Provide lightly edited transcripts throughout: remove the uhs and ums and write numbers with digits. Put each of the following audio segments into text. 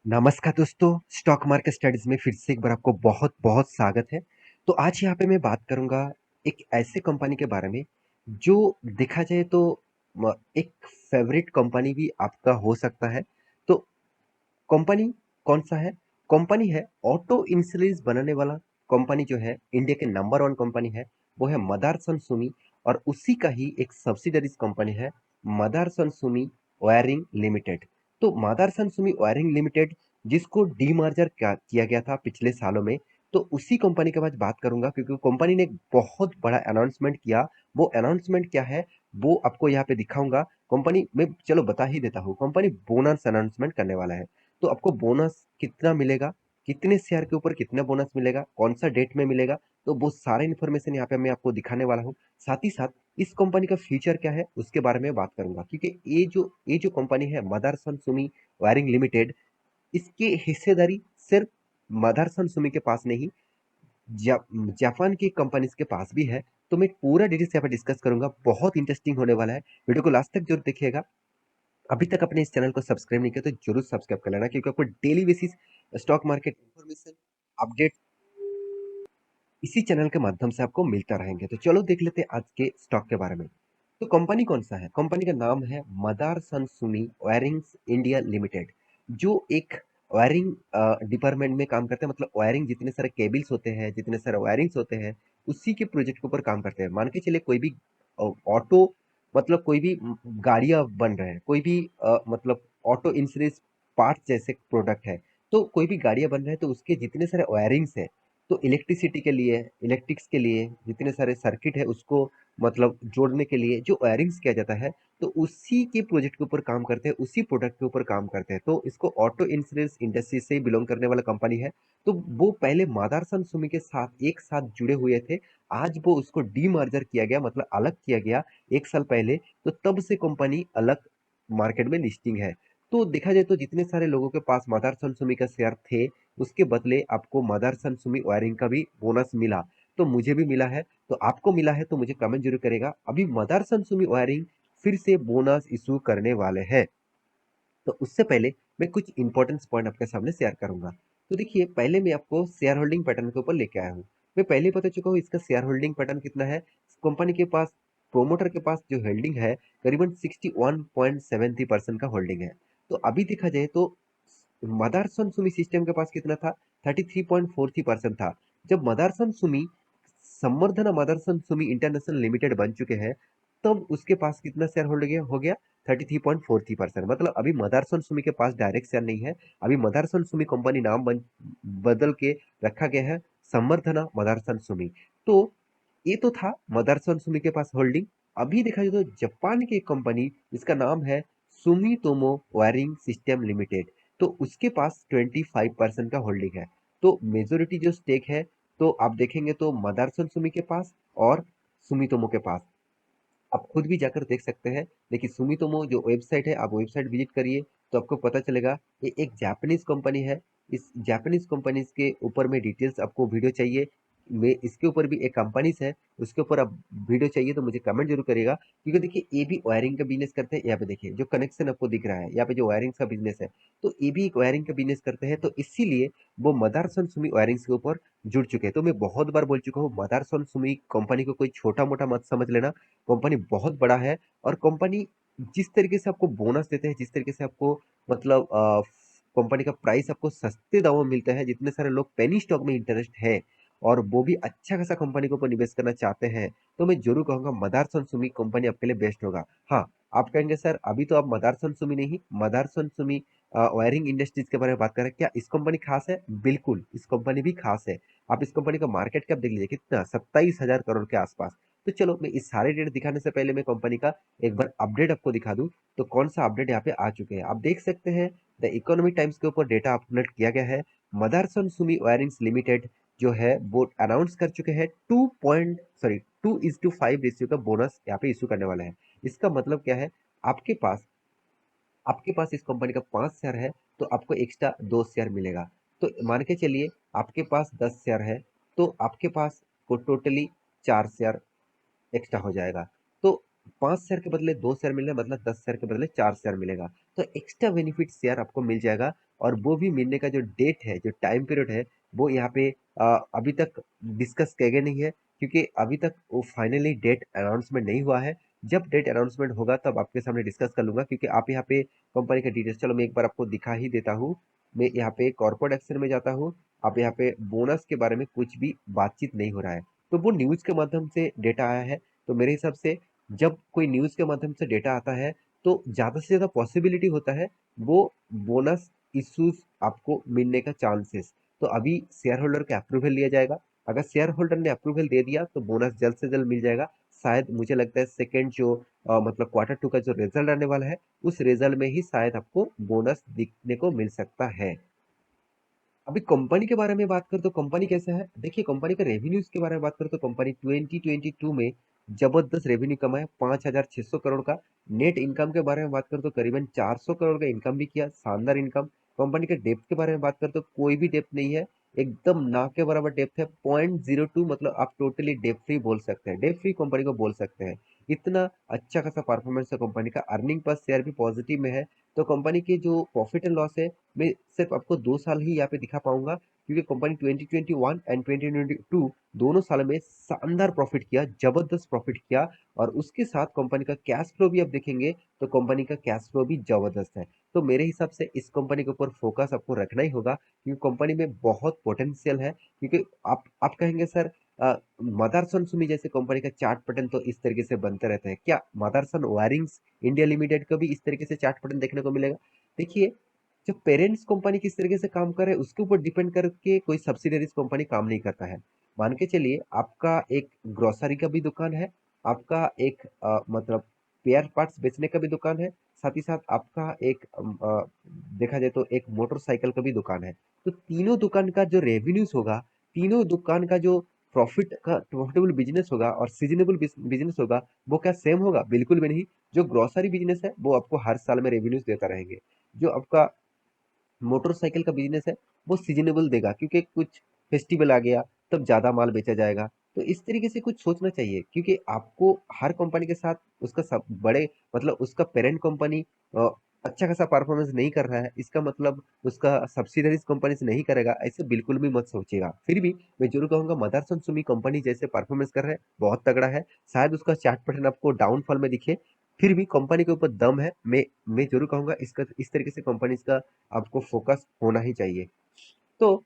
नमस्कार दोस्तों, stock market studies में फिर से एक बार आपको बहुत बहुत स्वागत है। तो आज यहाँ पे मैं बात करूंगा एक ऐसे कंपनी के बारे में जो देखा जाए तो एक फेवरेट कंपनी भी आपका हो सकता है। तो कंपनी कौन सा है? कंपनी है ऑटो इंश्योरेंस बनाने वाला कंपनी जो है इंडिया के नंबर वन कंपनी है, वो है मदारसन सुमी। और उसी का ही एक सब्सिडरीज कंपनी है मदारसन सुमी वायरिंग लिमिटेड। तो मदारसन सुमी वायरिंग लिमिटेड जिसको डीमर्जर किया गया था पिछले सालों में, तो उसी कंपनी के बाद बात करूंगा क्योंकि कंपनी ने एक बहुत बड़ा अनाउंसमेंट किया। वो अनाउंसमेंट क्या है वो आपको यहाँ पे दिखाऊंगा। कंपनी में चलो बता ही देता हूँ, कंपनी बोनस अनाउंसमेंट करने वाला है। तो आपको बोनस कितना मिलेगा, कितने शेयर के ऊपर कितना बोनस मिलेगा, कौन सा डेट में मिलेगा, तो वो सारे इन्फॉर्मेशन यहाँ पे मैं आपको दिखाने वाला हूँ। साथ ही साथ इस कंपनी का फ्यूचर क्या है उसके बारे में बात करूंगा, क्योंकि ये जो कंपनी है मदरसन सुमी वायरिंग लिमिटेड, इसकी हिस्सेदारी सिर्फ मदरसन सुमी के पास नहीं, जा, जापान की कंपनीज के पास भी है। तो मैं पूरा डिटेल्स यहाँ पे डिस्कस करूंगा, बहुत इंटरेस्टिंग होने वाला है। वीडियो को लास्ट तक जरूर देखिएगा। अभी तक अपने इस चैनल को सब्सक्राइब नहीं किया तो जरूर सब्सक्राइब कर लेना, क्योंकि आपको daily basis stock market information update इसी चैनल के माध्यम से आपको मिलता रहेंगे। तो चलो देख लेते हैं आज के स्टॉक के बारे में। तो कंपनी कौन सा है? कंपनी का नाम है मदारसन सुमी वायरिंग्स इंडिया लिमिटेड, जो एक वायरिंग डिपार्टमेंट में काम करते हैं। मतलब वायरिंग जितने सारे केबल्स होते हैं, जितने सारे वायरिंग्स होते हैं, उसी के प्रोजेक्ट के ऊपर काम करते हैं। मान के चलिए कोई भी ऑटो, मतलब कोई भी गाड़ियां बन रहे हैं, कोई भी मतलब ऑटो इंश्योरेंस पार्ट जैसे प्रोडक्ट है। तो कोई भी गाड़ियां बन रहे हैं तो उसके जितने सारे वायरिंग्स है, तो इलेक्ट्रिसिटी के लिए, इलेक्ट्रिक्स के लिए जितने सारे सर्किट है उसको मतलब जोड़ने के लिए जो वायरिंग्स किया जाता है, तो उसी के प्रोजेक्ट के ऊपर काम करते हैं, उसी प्रोडक्ट के ऊपर काम करते हैं। तो इसको ऑटो इंश्योरेंस इंडस्ट्री से बिलोंग करने वाला कंपनी है। तो वो पहले मादारसन सुमी के साथ एक साथ जुड़े हुए थे। आज वो उसको डीमर्जर किया गया, मतलब अलग किया गया एक साल पहले। तो तब से कंपनी अलग मार्केट में लिस्टिंग है। तो देखा जाए तो जितने सारे लोगों के पास मदारसन सुमी का शेयर थे, उसके बदले आपको मदरसन सुमी वायरिंग का भी बोनस मिला। तो मुझे भी मिला है, तो आपको मिला है तो मुझे कमेंट जरूर करेगा। अभी मदरसन सुमी वायरिंग फिर से बोनस इशू करने वाले हैं। तो उससे पहले मैं कुछ इंपॉर्टेंट पॉइंट आपके सामने शेयर करूंगा। तो देखिए, पहले मैं आपको शेयर होल्डिंग पैटर्न के ऊपर लेके आया हूँ। मैं पहले ही बता चुका हूँ इसका शेयर होल्डिंग पैटर्न कितना है। कंपनी के पास, प्रोमोटर के पास जो होल्डिंग है करीबन 61.73% का होल्डिंग है। तो अभी देखा जाए तो मदारसन सुमी सिस्टम के पास कितना था? 33.43% था। जब मदारसन सुमी संवर्धना मदरसन सुमी इंटरनेशनल लिमिटेड बन चुके हैं, तब उसके पास कितना शेयर होल्ड हो गया 33.43%। मतलब अभी मदरसन सुमी के पास डायरेक्ट शेयर नहीं है। अभी मदरसन सुमी कंपनी नाम बदल के रखा गया है संवर्धना मदरसन सुमी। तो ये तो था मदरसन सुमी के पास होल्डिंग। अभी देखा जाए तो जापान की एक कंपनी, इसका नाम है सुमितोमो वायरिंग सिस्टम लिमिटेड, तो उसके पास 25% का होल्डिंग है। तो मेजोरिटी जो स्टेक है, तो आप देखेंगे तो मदरसन सुमी के पास और सुमितोमो के पास। आप खुद भी जाकर देख सकते हैं। देखिए, सुमितोमो जो वेबसाइट है, आप वेबसाइट विजिट करिए तो आपको पता चलेगा ये एक जापानीज कंपनी है। इस जापानीज कंपनीज के ऊपर में डिटेल्स आपको वीडियो चाहिए, मैं इसके ऊपर भी एक कंपनीज है, उसके ऊपर आप वीडियो चाहिए तो मुझे कमेंट जरूर करिएगा। क्योंकि देखिए, ये भी वायरिंग का बिजनेस करते हैं। यहाँ पे देखिए जो कनेक्शन आपको दिख रहा है, यहाँ पे जो वायरिंग का बिजनेस है, तो ये भी एक वायरिंग का बिजनेस करते हैं। तो इसीलिए वो मदरसन सुमी वायरिंग्स के ऊपर जुड़ चुके हैं। तो मैं बहुत बार बोल चुका हूँ, मदरसन सुमी कंपनी को कोई छोटा मोटा मत समझ लेना। कंपनी बहुत बड़ा है। और कंपनी जिस तरीके से आपको बोनस देते हैं, जिस तरीके से आपको मतलब कंपनी का प्राइस आपको सस्ते दामों में मिलता है, जितने सारे लोग पेनी स्टॉक में इंटरेस्ट है और वो भी अच्छा खासा कंपनी के ऊपर निवेश करना चाहते हैं, तो मैं जरूर कहूंगा मदारसन सुमी कंपनी आपके लिए बेस्ट होगा। हाँ, आप कहेंगे सर अभी तो आप मदारसन सुमी नहीं, मदारसन सुमी वायरिंग इंडस्ट्रीज के बारे में बात कर रहे हैं, क्या इस कंपनी खास है? बिल्कुल, इस कंपनी भी खास है। आप इस कंपनी का मार्केट कैप देख लीजिए, कितना 27,000 करोड़ के आसपास। तो चलो, मैं इस सारे डेट दिखाने से पहले मैं कंपनी का एक बार अपडेट आपको दिखा दूं। तो कौन सा अपडेट यहाँ पे आ चुके हैं आप देख सकते हैं। द इकोनॉमी टाइम्स के ऊपर डेटा अपलोड किया गया है। मदरसन सुमी वायरिंग्स लिमिटेड जो है वो अनाउंस कर चुके हैं 2:5 रेशियो का बोनस यहाँ पे इशू करने वाला है। इसका मतलब क्या है? आपके पास आपके पास इस कंपनी का 5 शेयर है, तो आपको एक्स्ट्रा 2 शेयर मिलेगा। तो मान के चलिए आपके पास 10 शेयर है, तो आपके पास को टोटली 4 शेयर एक्स्ट्रा हो जाएगा। तो 5 शेयर के बदले 2 शेयर मिल रहा है, मतलब 10 शेयर के बदले 4 शेयर मिलेगा। तो एक्स्ट्रा बेनिफिट शेयर आपको मिल जाएगा और वो भी मिलने का जो डेट है, जो टाइम पीरियड है, वो यहाँ पे अभी तक डिस्कस किया गया नहीं है, क्योंकि अभी तक वो फाइनली डेट अनाउंसमेंट नहीं हुआ है। जब डेट अनाउंसमेंट होगा तब आपके सामने डिस्कस कर लूंगा, क्योंकि आप यहाँ पे कंपनी का डिटेल्स, चलो मैं एक बार आपको दिखा ही देता हूँ। मैं यहाँ पे कॉर्पोरेट एक्शन में जाता हूँ। आप यहाँ पे बोनस के बारे में कुछ भी बातचीत नहीं हो रहा है, तो वो न्यूज के माध्यम से डेटा आया है। तो मेरे हिसाब से जब कोई न्यूज के माध्यम से डेटा आता है, तो ज्यादा से ज्यादा पॉसिबिलिटी होता है वो बोनस इश्यूज आपको मिलने का चांसेस। तो अभी शेयर होल्डर का अप्रूवल लिया जाएगा। अगर शेयर होल्डर ने अप्रूवल दे दिया तो बोनस जल्द से जल्द मिल जाएगा। शायद मुझे लगता है सेकेंड जो मतलब क्वार्टर 2 का जो रिजल्ट आने वाला है, उस रिजल्ट में ही शायद आपको बोनस दिखने को मिल सकता है। अभी कंपनी के बारे में बात करें तो कंपनी कैसा है, देखिए कंपनी का रेवेन्यूज के बारे में बात करें तो कंपनी 2022 में जबरदस्त रेवेन्यू कमाया 5,600 करोड़ का। नेट इनकम के बारे में बात करें तो करीबन 400 करोड़ का इनकम भी किया, शानदार इनकम। कंपनी के डेप्थ के बारे में बात करें तो कोई भी डेप्थ नहीं है, एकदम ना के बराबर डेप्थ है, 0.02, मतलब आप टोटली डेप्थ फ्री बोल सकते हैं, डेप्थ फ्री कंपनी को बोल सकते हैं। इतना अच्छा खासा परफॉर्मेंस है कंपनी का, अर्निंग पर शेयर भी पॉजिटिव में है। तो कंपनी की जो प्रॉफिट एंड लॉस है, मैं सिर्फ आपको 2 साल ही यहाँ पे दिखा पाऊंगा, क्योंकि कंपनी 2021 एंड 2022 दोनों साल में शानदार प्रॉफिट किया, जबरदस्त प्रॉफिट किया। और उसके साथ कंपनी का कैश फ्लो भी आप देखेंगे तो कंपनी का कैश फ्लो भी जबरदस्त है। तो मेरे हिसाब से इस कंपनी के ऊपर फोकस आपको रखना ही होगा, क्योंकि कंपनी में बहुत पोटेंशियल है। क्योंकि आप कहेंगे सर, मदरसन सुमी जैसे कंपनी का चार्ट पैटर्न तो इस तरीके से बनते रहते हैं क्या? मदरसन वायरिंग्स इंडिया लिमिटेड का भी इस तरीके से चार्ट पैटर्न देखने को मिलेगा। देखिए, जब पेरेंट्स कंपनी किस तरीके से काम करे उसके ऊपर डिपेंड करके कोई सब्सिडरीज कंपनी काम नहीं करता है। मान के चलिए आपका एक ग्रोसरी का भी दुकान है, आपका एक मतलब पेयर पार्ट्स बेचने का भी दुकान है, साथ ही साथ आपका एक देखा जाए तो एक मोटरसाइकिल का भी दुकान है। तो तीनों दुकान का जो रेवेन्यूज होगा, तीनों दुकान का जो प्रॉफिटेबल बिजनेस होगा और सीजनेबल बिजनेस होगा, वो क्या सेम होगा? बिल्कुल भी नहीं। जो ग्रोसरी बिजनेस है वो आपको हर साल में रेवेन्यूज देता रहेंगे। जो आपका मोटरसाइकिल का बिजनेस है वो सीजनेबल देगा, क्योंकि कुछ फेस्टिवल आ गया तब ज्यादा माल बेचा जाएगा। तो इस तरीके से कुछ सोचना चाहिए, क्योंकि आपको हर कंपनी के साथ उसका सब बड़े मतलब उसका पेरेंट कंपनी अच्छा खासा परफॉर्मेंस नहीं कर रहा है, इसका मतलब उसका सब्सिडरीज कंपनी से नहीं करेगा, ऐसे बिल्कुल भी मत सोचिएगा। फिर भी मैं जरूर कहूंगा मदरसन सुमी कंपनी जैसे परफॉर्मेंस कर रहा है, बहुत तगड़ा है। शायद उसका चार्ट पैटर्न आपको डाउनफॉल में दिखे, फिर भी कंपनी के ऊपर दम है। मैं जरूर कहूंगा इसका इस तरीके से कंपनी का आपको फोकस होना ही चाहिए। तो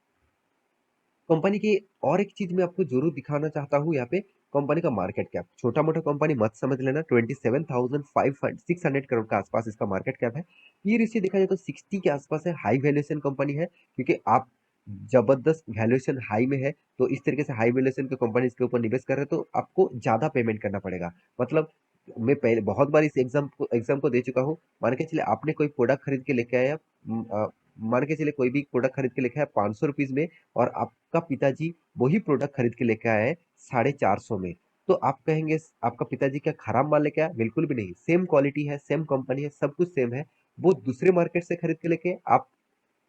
कंपनी की और एक चीज मैं आपको जरूर दिखाना चाहता हूँ यहाँ पे, कंपनी का मार्केट कैप। छोटा मोटा कंपनी मत समझ लेना, 27,600 करोड़ का आसपास इसका मार्केट कैप है। ये रेशियो देखा जाए तो 60 के आसपास है, हाई वैल्यूएशन कंपनी है, क्योंकि आप जबरदस्त वैल्यूएशन हाई में है, तो इस तरीके से हाई वैल्यूएशन की कंपनी इसके ऊपर निवेश कर रहे हैं तो आपको ज्यादा पेमेंट करना पड़ेगा। मतलब मैं पहले बहुत बार इस एग्जाम को दे चुका हूँ। मान के चलिए आपने कोई प्रोडक्ट खरीद के लेके आया, मान के चलिए कोई भी प्रोडक्ट खरीद के लेके आया 500 रुपीज में, और आपका पिताजी वही प्रोडक्ट खरीद के लेके आए 450 में। तो आप कहेंगे आपका पिताजी क्या खराब माल लेके आया? बिल्कुल भी नहीं, सेम क्वालिटी है, सेम कंपनी है, सब कुछ सेम है। वो दूसरे मार्केट से खरीद के लेके आप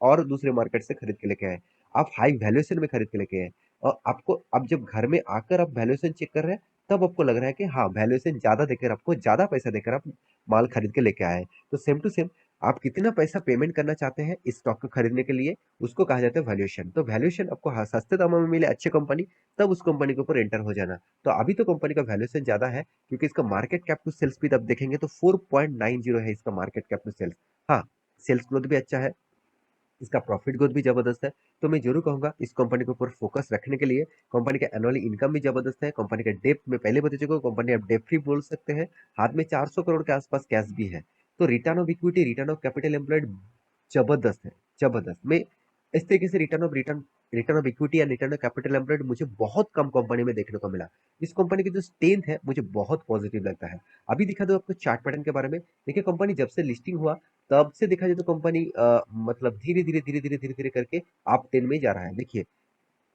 और दूसरे मार्केट से खरीद के लेके आए, आप हाई वैल्यूएशन में खरीद के लेके आए, और आपको अब जब घर में आकर आप वैल्यूएशन चेक कर रहे हैं, तब आपको लग रहा है कि हाँ वैल्यूएशन ज्यादा देकर आपको ज्यादा पैसा देकर आप माल खरीद के लेके आए। तो सेम टू सेम, आप कितना पैसा पेमेंट करना चाहते हैं इस स्टॉक को खरीदने के लिए, उसको कहा जाता है वैल्यूएशन। तो वैल्यूएशन आपको सस्ते दामों में मिले अच्छी कंपनी, तब उस कंपनी के ऊपर एंटर हो जाना। तो अभी तो कंपनी का वैल्यूएशन ज्यादा है, क्योंकि इसका मार्केट कैप टू सेल्स भी आप देखेंगे तो 4.90 है इसका मार्केट कैप टू सेल्स। हाँ, सेल्स ग्रोथ भी अच्छा है, इसका प्रॉफिट ग्रोथ भी जबरदस्त है। तो मैं जरूर कहूंगा इस कंपनी के ऊपर फोकस रखने के लिए। कंपनी का एनुअली इनकम भी जबरदस्त है, कंपनी का डेप्थ में पहले बता चुका हूँ, कंपनी आप डेप्ट फ्री बोल सकते हैं। हाथ में 400 करोड़ के आसपास कैश भी है। तो return of equity, return of capital employed जबरदस्त है, जबरदस्त। मैं इस तरीके से रिटर्न ऑफ इक्विटी या रिटर्न ऑफ कैपिटल एम्प्लॉयड मुझे बहुत कम कंपनी में देखने को मिला। इस कंपनी की जो स्ट्रेंथ है मुझे बहुत पॉजिटिव लगता है। अभी दिखा दो आपको चार्ट पैटर्न के बारे में। देखिए कंपनी जब से लिस्टिंग हुआ तब से देखा जाए तो कंपनी मतलब धीरे धीरे करके आप 10 में जा रहा है। देखिए,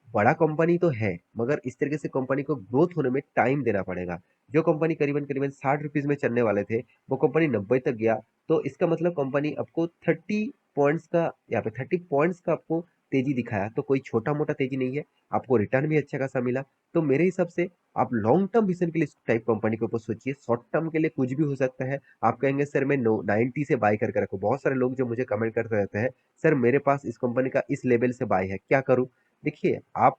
बड़ा कंपनी तो है, मगर इस तरीके से कंपनी को ग्रोथ होने में टाइम देना पड़ेगा। जो कंपनी करीबन करीबन 60 रुपीज में चलने वाले थे, वो कंपनी 90 तक गया। तो इसका मतलब कंपनी आपको 30 पॉइंट्स का, यहाँ पे 30 पॉइंट्स का आपको तेजी दिखाया तो कोई छोटा मोटा तेजी नहीं है, आपको रिटर्न भी अच्छा खासा मिला। तो मेरे हिसाब से आप लॉन्ग टर्म विजन के लिए इस टाइप कंपनी के ऊपर सोचिए। शॉर्ट टर्म के लिए कुछ भी हो सकता है। आप कहेंगे सर मैं 90 से बाय करके रखूं। बहुत सारे लोग जो मुझे कमेंट करते रहते हैं, सर मेरे पास इस कंपनी का इस लेवल से बाय है, क्या करूं? देखिए, आप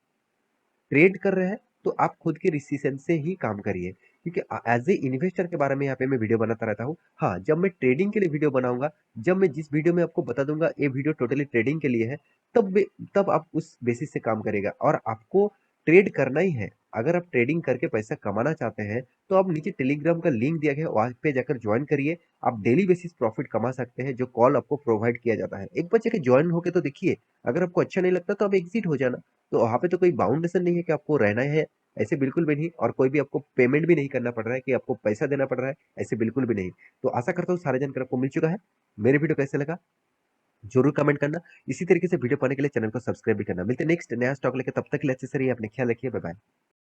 ट्रेड कर रहे हैं तो आप खुद के डिसीजन से ही काम करिए, क्योंकि एज ए इन्वेस्टर के बारे में यहाँ पे मैं वीडियो बनाता रहता हूँ। हाँ, जब मैं ट्रेडिंग के लिए वीडियो बनाऊंगा, जब मैं जिस वीडियो में आपको बता दूंगा ये वीडियो टोटली ट्रेडिंग के लिए है, तब आप उस बेसिस से काम करेगा और आपको ट्रेड करना ही है। अगर आप ट्रेडिंग करके पैसा कमाना चाहते हैं तो आप नीचे टेलीग्राम का लिंक दिया गया है, वहां पे जाकर ज्वाइन करिए। आप डेली बेसिस प्रॉफिट कमा सकते हैं, जो कॉल आपको प्रोवाइड किया जाता है। एक बार जाके ज्वाइन होके तो देखिए, अगर आपको अच्छा नहीं लगता तो आप एग्जिट हो जाना। तो वहाँ पे तो कोई बाउंडेशन नहीं है कि आपको रहना है, ऐसे बिल्कुल भी नहीं। और कोई भी आपको पेमेंट भी नहीं करना पड़ रहा है कि आपको पैसा देना पड़ रहा है, ऐसे बिल्कुल भी नहीं। तो आशा करता हूँ सारे जानकारी आपको मिल चुका है। मेरे वीडियो कैसे लगा जरूर कमेंट करना। इसी तरीके से वीडियो पाने के लिए चैनल को सब्सक्राइब भी करना। मिलते नेक्स्ट नया स्टॉक लेके, तब तक के लिए अच्छे से रहिए, अपने ख्याल रखिए, बाय बाय।